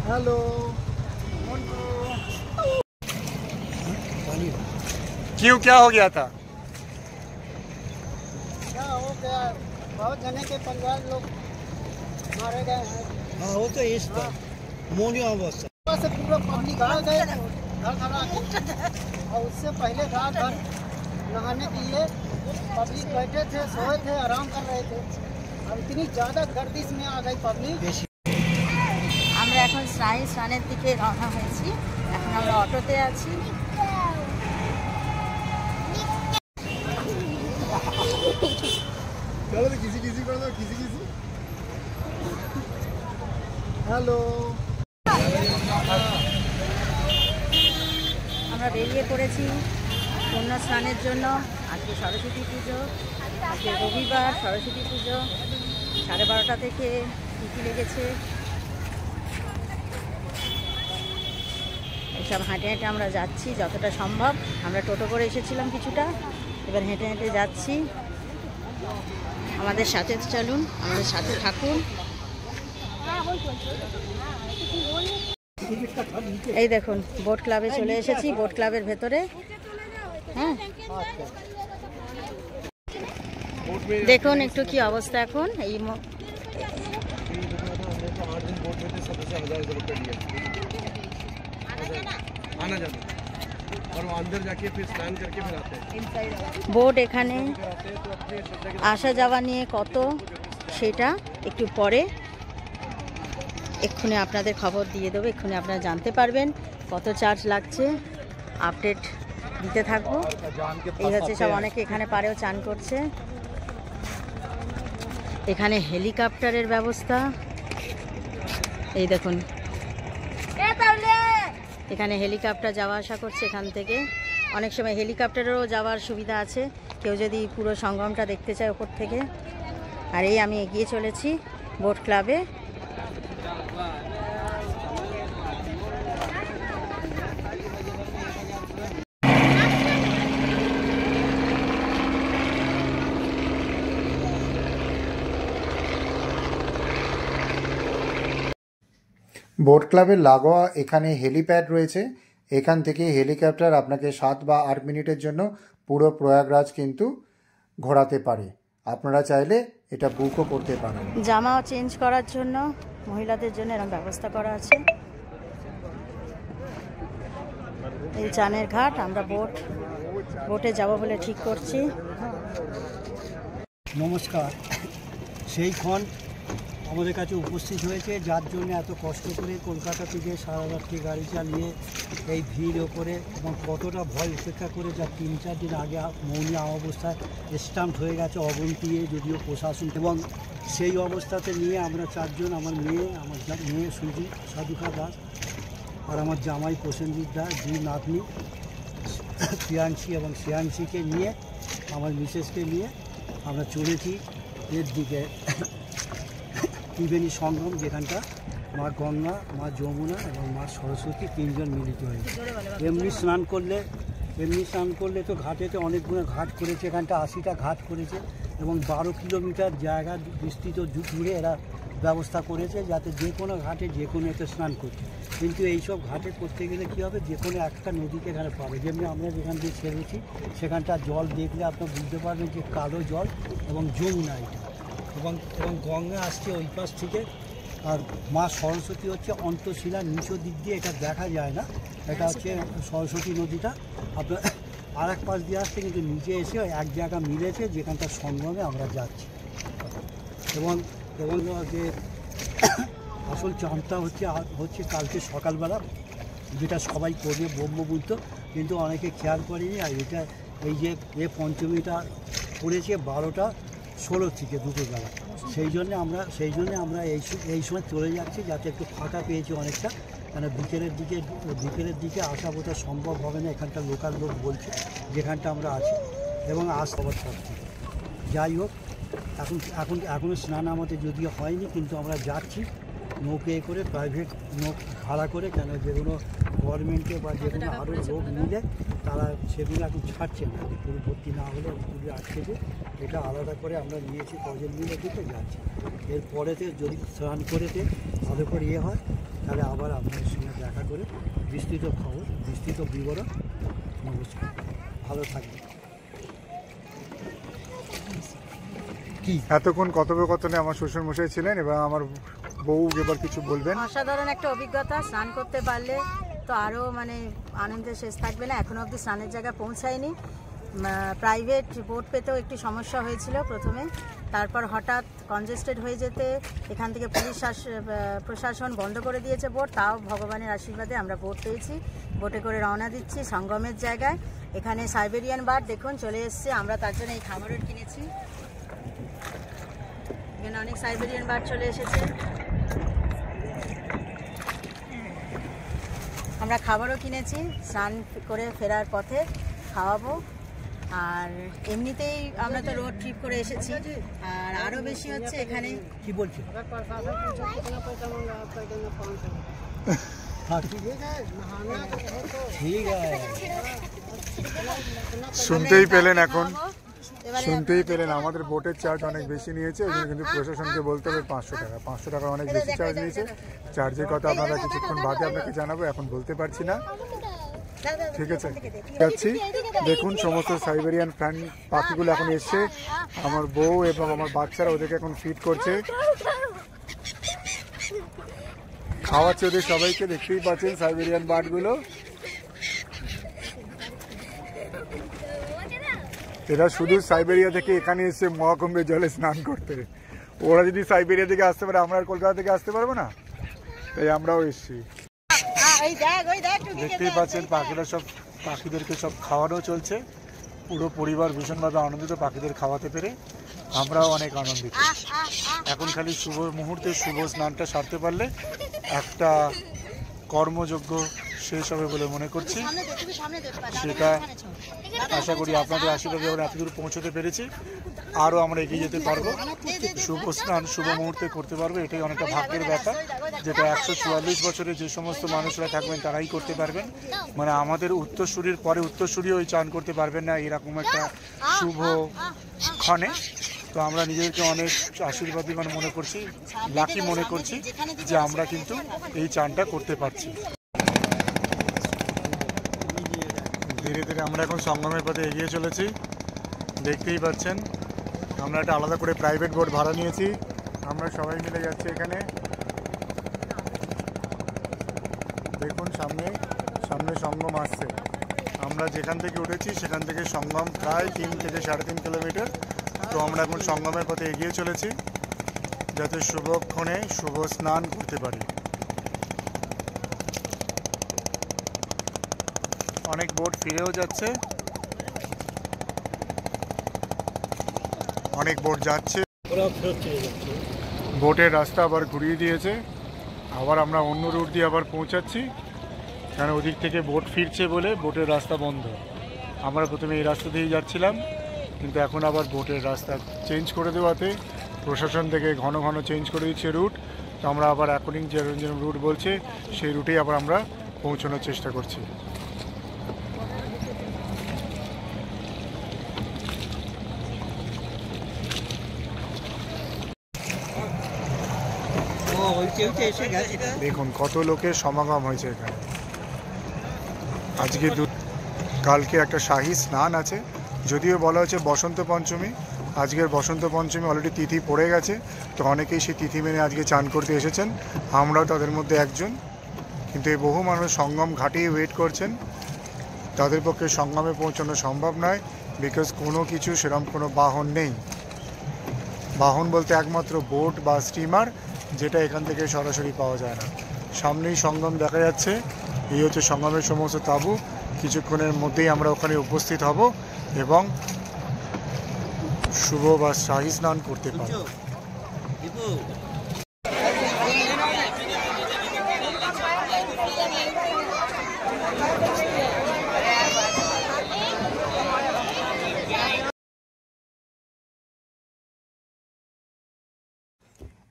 Hello क्यों, क्या हो गया था? क्या हो गया, बहुत जने के परिवार लोग मारे गए हैं। हाँ वो तो इस पर मोनिया अवस्था से पूरा पब्लिक आ गए घर खड़ा और उससे पहले रात भर नहाने के लिए पब्लिक बैठे थे, सोए थे, आराम कर रहे थे। अब इतनी ज़्यादा गर्दिश में आ गई पब्लिक। আমরা এখন স্নানের দিকে রওনা হয়েছি। এখন আমরা অটোতে আছি। हेलो আমরা বেরিয়ে পড়েছি পুণ্য স্নানের জন্য। আজকে সরস্বতী পুজো, আজকে রবিবার সরস্বতী পুজো। 12:30 থেকে টিকি লেগেছে। এইসব হেঁটে হেঁটে আমরা যাচ্ছি যতটা সম্ভব। আমরা টোটো করে এসেছিলাম কিছুটা, এবার হেঁটে হেঁটে যাচ্ছি। আমাদের সাথে চলুন, আমাদের সাথে থাকুন। এই দেখুন বোট ক্লাবে চলে এসেছি, বোট ক্লাবের ভেতরে। হ্যাঁ দেখুন একটু কি অবস্থা এখন। এই বোট এখানে আসা যাওয়া নিয়ে কত সেটা একটু পরে এক্ষুনি আপনাদের খবর দিয়ে দেবো। এক্ষুনি আপনারা জানতে পারবেন কত চার্জ লাগছে, আপডেট দিতে থাকবো। এই হচ্ছে সব, অনেকে এখানে পাড়েও চান করছে। এখানে হেলিকপ্টারের ব্যবস্থা, এই দেখুন এখানে হেলিকপ্টার যাওয়া আসা করছে এখান থেকে। অনেক সময় হেলিকপ্টারেরও যাওয়ার সুবিধা আছে কেউ যদি পুরো সঙ্গমটা দেখতে চায় ওপর থেকে। আর এই আমি এগিয়ে চলেছি বোট ক্লাবে। বোট ক্লাবের লাগোয়া এখানে হেলিপ্যাড রয়েছে। এখান থেকে হেলিকপ্টার আপনাকে 7 বা 8 মিনিটের জন্য পুরো প্রয়াগরাজ কিন্তু ঘোরাতে পারে। আপনারা চাইলে এটা বুকও করতে পারেন। জামা চেঞ্জ করার জন্য মহিলাদের জন্য এরকম ব্যবস্থা করা আছে। এই চানের ঘাট, আমরা বোটে যাব বলে ঠিক করছি। নমস্কার। সেইক্ষণ আমাদের কাছে উপস্থিত হয়েছে, যার জন্য এত কষ্ট করে কলকাতা থেকে সারা রাত্রি গাড়ি চালিয়ে এই ভিড় ওপরে এবং কতটা ভয় উপেক্ষা করে, যা 3-4 দিন আগে মৌনী অবস্থায় স্টাম্প হয়ে গেছে অবন্তিয়ে যদিও প্রশাসন, এবং সেই অবস্থাতে নিয়ে আমরা 4 জন, আমার মেয়ে সুজি সাধুকা দাস আর আমার জামাই প্রসেনজিৎ দাস, 2 নাতনি প্রিয়াংশী এবং শ্রেয়াংশীকে নিয়ে, আমার মিসেসকে নিয়ে আমরা চলেছি এর দিকে ত্রিবেণী সঙ্গম, যেখানটা মা গঙ্গা, মা যমুনা এবং মা সরস্বতী 3 জন মিলিত হয়েছে। এমনি স্নান করলে তো ঘাটেতে অনেকগুলো ঘাট করেছে, এখানটা 80টা ঘাট করেছে এবং 12 কিলোমিটার জায়গা বিস্তৃত জুড়ে এরা ব্যবস্থা করেছে যাতে যে কোনো ঘাটে যে কোনো এতে স্নান করছে। কিন্তু এইসব ঘাটে করতে গেলে কী হবে, যে কোনো একটা নদীকে এখানে পাবে। যেমনি আমরা যেখান দিয়ে ছেড়েছি সেখানটা জল দেখলে আপনার বুঝতে পারবেন যে কালো জল এবং যমুনা এটা, এবং গঙ্গা আসছে ওই পাশ থেকে, আর মা সরস্বতী হচ্ছে অন্তঃশিলার নিচের দিক দিয়ে, এটা দেখা যায় না, এটা হচ্ছে সরস্বতী নদীটা আপনার আর এক পাশ দিয়ে আসছে, কিন্তু নিচে এসে এক জায়গা মিলেছে যেখানটা সঙ্গমে আমরা যাচ্ছি। এবং যে আসল চাঁদটা হচ্ছে কালকে সকালবেলা, যেটা সবাই করবে ব্রহ্মপুত্র, কিন্তু অনেকে খেয়াল করেনি। আর এটা এই যে পঞ্চমীটা পড়েছে 12টা 16 থেকে দুপুরবেলা, সেই জন্যে আমরা এই সময় চলে যাচ্ছি, যাতে একটু ফাঁকা পেয়েছি অনেকটা। মানে বিকেলের দিকে আসা বোধহয় সম্ভব হবে না, এখানকার লোকাল লোক বলছে যেখানটা আমরা আছি, এবং আবার থাকছি। যাই হোক, এখনও স্নান আমাদের যদিও হয়নি, কিন্তু আমরা যাচ্ছি নৌকে করে, প্রাইভেট নৌকা ভাড়া করে, কেন যেগুলো গভর্নমেন্টে বা যে কোনো আরও লোক নিলে তারা সেগুলো এখন ছাড়ছে না, পুরো ভর্তি না হলে পুরো আটকেছে। এটা আলাদা করে আমরা নিয়েছি, কজন মিলে দিতে যাচ্ছে। এরপরেতে যদি স্নান করেতে ভালো করে হয় তাহলে আবার আপনাদের সঙ্গে দেখা করে বিস্তৃত খবর, বিস্তৃত বিবরণ। নমস্কার, ভালো থাকবে। কি এতক্ষণ কথোপকথনে আমার শ্বশুরমশাই ছিলেন এবং আমার বউ এবার কিছু বলবেন। অসাধারণ একটা অভিজ্ঞতা, স্নান করতে পারলে তো আরও মানে আনন্দের শেষ থাকবে না। এখনও অবধি স্নানের জায়গায় পৌঁছায়নি। প্রাইভেট বোট পেতেও একটু সমস্যা হয়েছিল প্রথমে, তারপর হঠাৎ কনজেস্টেড হয়ে যেতে এখান থেকে পুলিশ প্রশাসন বন্ধ করে দিয়েছে বোট। তাও ভগবানের আশীর্বাদে আমরা বোট পেয়েছি। বোটে করে রওনা দিচ্ছি সঙ্গমের জায়গায়। এখানে সাইবেরিয়ান বার্ড দেখুন চলে এসছে, আমরা তার জন্য এই খাবারও কিনেছি। এখানে অনেক সাইবেরিয়ান বার্ড চলে এসেছে। আমরা খাবারও কিনেছি, স্নান করে ফেরার পথে খাওয়াবো। আর এমনিতেই আমরা তো রোড ট্রিপ করে এসেছি, আর আরও বেশি হচ্ছে এখানে। কি বলছি? अगर प्रशासन पूछे कितना पैसा मांगा, आप कह देंगे 500। हाँ ठीक है, नहाना तो बहुत तो ठीक है। শুনতেই পেলেন, এখন এবারে শুনতেই পেলেন আমাদের বোটের চার্জ অনেক বেশি নিয়েছে। এই জন্য কিন্তু প্রশাসনকে বলতে হবে 500 টাকা। 500 টাকা অনেক বেশি চার্জ নিয়েছে। চার্জের কথা আপনারা কিছুক্ষণ বাদে আপনাকে জানাবো, এখন বলতে পারছি না। ঠিক আছে, যাচ্ছি। দেখুন সমস্ত সাইবেরিয়ান ফ্যান পাখিগুলো এখন এসছে। আমার বউ এবং আমার বাচ্চারা ওদেরকে এখন ফিড করছে, খাওয়াচ্ছে ওদের সবাইকে। দেখতেই পাচ্ছেন সাইবেরিয়ান বার্ডগুলো। এরা শুধু সাইবেরিয়া থেকে এখানে এসে মহাকুম্ভের জলে স্নান করতে। ওরা যদি সাইবেরিয়া থেকে আসতে পারে, আমরা আর কলকাতা থেকে আসতে পারবো না, তাই আমরাও এসছি। দেখতেই পাচ্ছেন পাখিরা সব, পাখিদেরকে সব খাওয়ানো চলছে। পুরো পরিবার ভীষণভাবে আনন্দিত পাখিদের খাওয়াতে পেরে। আমরাও অনেক আনন্দিত। এখন খালি শুভ মুহূর্তে শুভ স্নানটা সারতে পারলে একটা কর্মযোগ্য শেষ হবে বলে মনে করছি। সেটা আশা করি আপনাদের আশীর্বাদে আমরা এতদূর পৌঁছতে পেরেছি। আরও আমরা এগিয়ে যেতে পারবো, শুভ স্নান শুভ মুহূর্তে করতে পারবো। এটাই অনেকটা ভাগ্যের ব্যাপার, যেটা 144 বছরে যে সমস্ত মানুষরা থাকবেন তারাই করতে পারবেন। মানে আমাদের উত্তরসূরির পরে উত্তরসূরিও ওই চান করতে পারবেন না এরকম একটা শুভ ক্ষণে। তো আমরা নিজেদেরকে অনেক আশীর্বাদী মানে মনে করছি, লাকি মনে করছি যে আমরা কিন্তু এই চানটা করতে পারছি। ধীরে ধীরে আমরা এখন সঙ্গমের পথে এগিয়ে চলেছি। দেখতেই পাচ্ছেন আমরা একটা আলাদা করে প্রাইভেট বোট ভাড়া নিয়েছি। আমরা সবাই মিলে যাচ্ছি এখানে। দেখুন সামনে সামনে সঙ্গম আসছে। আমরা যেখান থেকে উঠেছি সেখান থেকে সঙ্গম প্রায় 3 থেকে 3.5 কিলোমিটার। তো আমরা এখন সঙ্গমের পথে এগিয়ে চলেছি, যাতে শুভক্ষণে শুভ স্নান করতে পারি। অনেক বোট ফিরেও যাচ্ছে, অনেক বোট যাচ্ছে। বোটের রাস্তা আবার ঘুরিয়ে দিয়েছে, আবার আমরা অন্য রুট দিয়ে আবার পৌঁছাচ্ছি, কারণ ওদিক থেকে বোট ফিরছে বলে বোটের রাস্তা বন্ধ। আমরা প্রথমে এই রাস্তা দিয়েই যাচ্ছিলাম, কিন্তু এখন আবার বোটের রাস্তা চেঞ্জ করে দেওয়াতে প্রশাসন থেকে ঘন ঘন চেঞ্জ করে দিচ্ছে রুট। তো আমরা আবার অ্যাকর্ডিং যে রুট বলছে সেই রুটেই আবার আমরা পৌঁছানোর চেষ্টা করছি। দেখুন কত লোকের সমাগম হয়েছে এখানে। আজকে কালকে একটা শাহী স্নান আছে, যদিও বলা হচ্ছে বসন্ত পঞ্চমী। আজকের বসন্ত পঞ্চমী অলরেডি তিথি পড়ে গেছে, তো অনেকেই সেই তিথি মেনে আজকে চান করতে এসেছেন, আমরাও তাদের মধ্যে একজন। কিন্তু এই বহু মানুষ সঙ্গম ঘাটেই ওয়েট করছেন। তাদের পক্ষে সঙ্গমে পৌঁছানো সম্ভব নয়, বিকজ কোনো কিছু সেরকম কোনো বাহন নেই। বাহন বলতে একমাত্র বোট বা স্টিমার, যেটা এখান থেকে সরাসরি পাওয়া যায় না। সামনেই সঙ্গম দেখা যাচ্ছে, এই হচ্ছে সঙ্গমের সমস্ত তাঁবু। কিছুক্ষণের মধ্যেই আমরা ওখানে উপস্থিত হব এবং শুভ বা শাহী স্নান করতে পারব।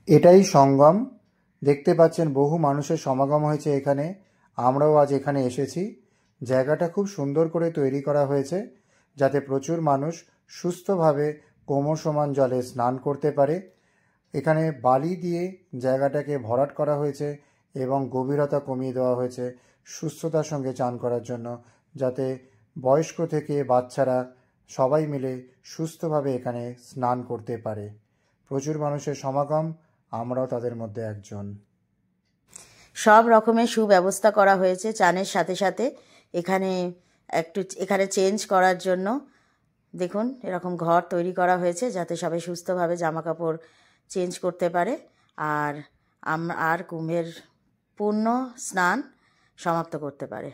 এটাই সঙ্গম। দেখতে পাচ্ছেন বহু মানুষের সমাগম হয়েছে এখানে। আমরাও আজ এখানে এসেছি। জায়গাটা খুব সুন্দর করে তৈরি করা হয়েছে যাতে প্রচুর মানুষ সুস্থভাবে ক্রমসমান জলে স্নান করতে পারে। এখানে বালি দিয়ে জায়গাটাকে ভরাট করা হয়েছে এবং গভীরতা কমিয়ে দেওয়া হয়েছে সুস্থতার সঙ্গে চান করার জন্য, যাতে বয়স্ক থেকে বাচ্চারা সবাই মিলে সুস্থভাবে এখানে স্নান করতে পারে। প্রচুর মানুষের সমাগম, আমরাও তাদের মধ্যে একজন। সব রকমের সুব্যবস্থা করা হয়েছে চানের সাথে সাথে। এখানে চেঞ্জ করার জন্য দেখুন এরকম ঘর তৈরি করা হয়েছে যাতে সবাই সুস্থভাবে জামা কাপড় চেঞ্জ করতে পারে আর কুম্ভের পূর্ণ স্নান সমাপ্ত করতে পারে।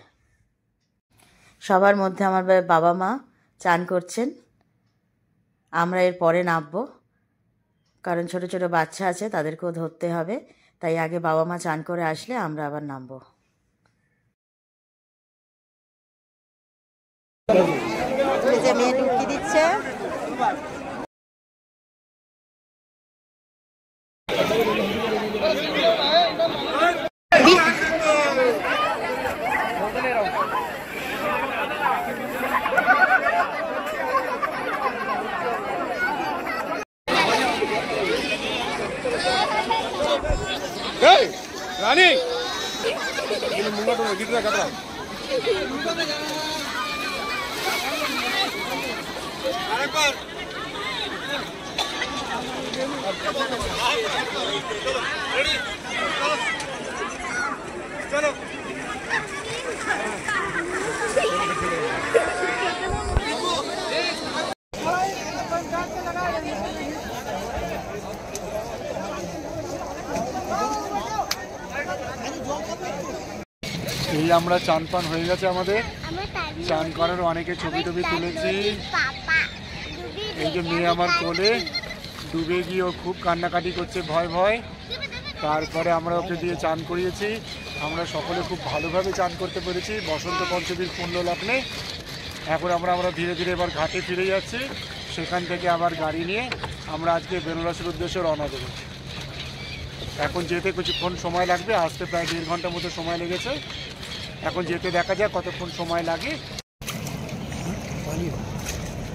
সবার মধ্যে আমার বাবা মা চান করছেন। আমরা এর পরে নামবো, কারণ ছোট ছোট বাচ্চা আছে, তাদেরকেও ধরতে হবে, তাই আগে বাবা মা চান করে আসলে আমরা আবার নামবো। এই যে মেয়ে ডুবকি দিচ্ছে। রানী গিটরা কাটরা আরেকবার রেডি চলো এই আমরা চান পান হয়ে গেছে আমাদের। চান করার অনেকে ছবি টবি তুলেছি। এই যে মেয়ে আমার কোলে ডুবে গিয়ে ও খুব কান্নাকাটি করছে ভয় ভয়। তারপরে আমরা ওকে দিয়ে চান করিয়েছি। আমরা সকলে খুব ভালোভাবে চান করতে পেরেছি বসন্ত পঞ্চমীর পুণ্য লগ্নে। এখন আমরা ধীরে ধীরে এবার ঘাটে ফিরে যাচ্ছি। সেখান থেকে আবার গাড়ি নিয়ে আমরা আজকে বেনারসের উদ্দেশ্যে রওনা দেবো। এখন যেতে কিছুক্ষণ সময় লাগবে, আসতে প্রায় 1.5 ঘন্টার মতো সময় লেগেছে। এখন যেতে দেখা যাক কতক্ষণ সময় লাগে।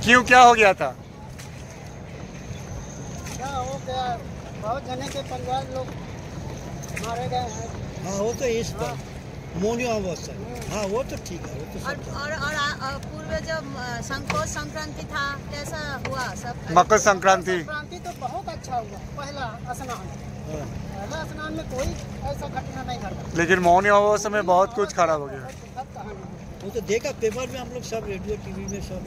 क्यों क्या हो गया था? क्या हो गया, बहुत जने के परिवार लोग मारे गए हैं। हाँ वो तो इस पर मोनी अवस्था। हाँ वो तो ठीक है, वो तो सब और पूर्व जब संकोच संक्रांति था कैसा हुआ सब? मकर संक्रांति संक्रांति तो बहुत अच्छा हुआ। पहला स्नान में कोई ऐसा घटना नहीं घटा, लेकिन मौनी अवस्था में बहुत कुछ खराब हो गया। सब कहानी वो तो देखा पेपर में, हम लोग सब रेडियो टीवी में सब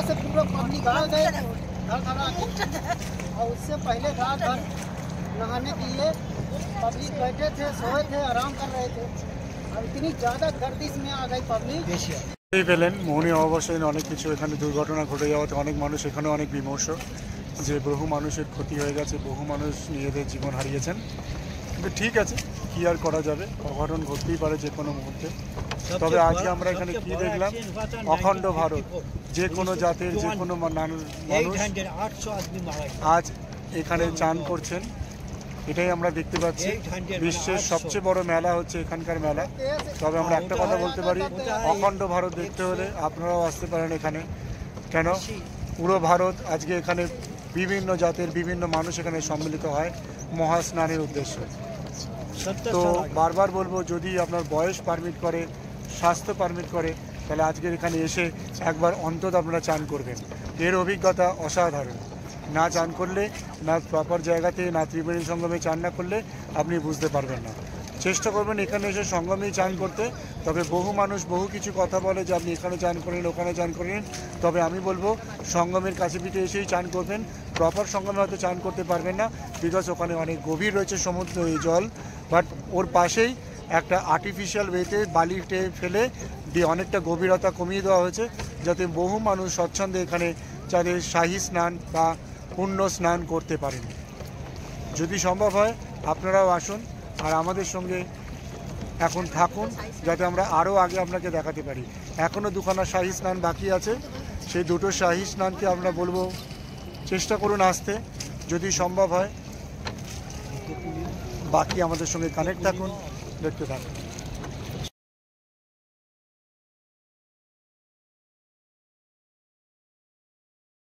से पूरा पानी गाड़ गए घर खड़ा के। और उससे पहले रात भर नहाने के लिए पब्लिक बैठे थे, सोए थे, आराम कर रहे थे। और इतनी ज़्यादा गर्दिश में आ गई पब्लिक। এই পেলেন মৌনী অমাবস্যায় দিন অনেক কিছু এখানে দুর্ঘটনা ঘটে যাওয়াতে অনেক মানুষ এখানে অনেক বিমর্ষ যে বহু মানুষের ক্ষতি হয়ে গেছে, বহু মানুষ নিজেদের জীবন হারিয়েছেন। কিন্তু ঠিক আছে, কি আর করা যাবে, অঘটন ঘটতেই পারে যে কোনো মুহূর্তে। তবে আজকে আমরা এখানে কি দেখলাম, অখণ্ড ভারত, যে কোনো জাতের যে কোনো মানুষ আজ এখানে চান করছেন। এটাই আমরা দেখতে পাচ্ছি। বিশ্বের সবচেয়ে বড় মেলা হচ্ছে এখানকার মেলা। তবে আমরা একটা কথা বলতে পারি, অখণ্ড ভারত দেখতে হলে আপনারাও আসতে পারেন এখানে। কেন, পুরো ভারত আজকে এখানে বিভিন্ন জাতের বিভিন্ন মানুষ এখানে সম্মিলিত হয় মহাস্নানের উদ্দেশ্যে। তো বারবার বলবো, যদি আপনার বয়স পারমিট করে, স্বাস্থ্য পারমিট করে, তাহলে আজকের এখানে এসে একবার অন্তত আপনারা চান করবেন। এর অভিজ্ঞতা অসাধারণ। না চান করলে, না প্রপার জায়গাতে, না ত্রিবেণী সঙ্গমে চান না করলে আপনি বুঝতে পারবেন না। চেষ্টা করবেন এখানে এসে সঙ্গমেই চান করতে। তবে বহু মানুষ বহু কিছু কথা বলে যে আপনি এখানে চান করেন, ওখানে চান করেন। তবে আমি বলবো সঙ্গমের কাছে পিঠে এসেই চান করবেন। প্রপার সঙ্গমে হয়তো চান করতে পারবেন না, বিকজ ওখানে অনেক গভীর রয়েছে সমুদ্র এই জল। বাট ওর পাশেই একটা আর্টিফিশিয়াল ওয়েতে বালিতে ফেলে দিয়ে অনেকটা গভীরতা কমিয়ে দেওয়া হয়েছে, যাতে বহু মানুষ স্বচ্ছন্দে এখানে যাদের শাহী স্নান বা পুণ্য স্নান করতে পারেন। যদি সম্ভব হয় আপনারাও আসুন আর আমাদের সঙ্গে এখন থাকুন, যাতে আমরা আরও আগে আপনাকে দেখাতে পারি। এখনও দুখানা শাহী স্নান বাকি আছে, সেই দুটো শাহী স্নানকে আমরা বলবো চেষ্টা করুন আসতে, যদি সম্ভব হয়। বাকি আমাদের সঙ্গে কানেক্ট থাকুন, দেখতে থাকুন।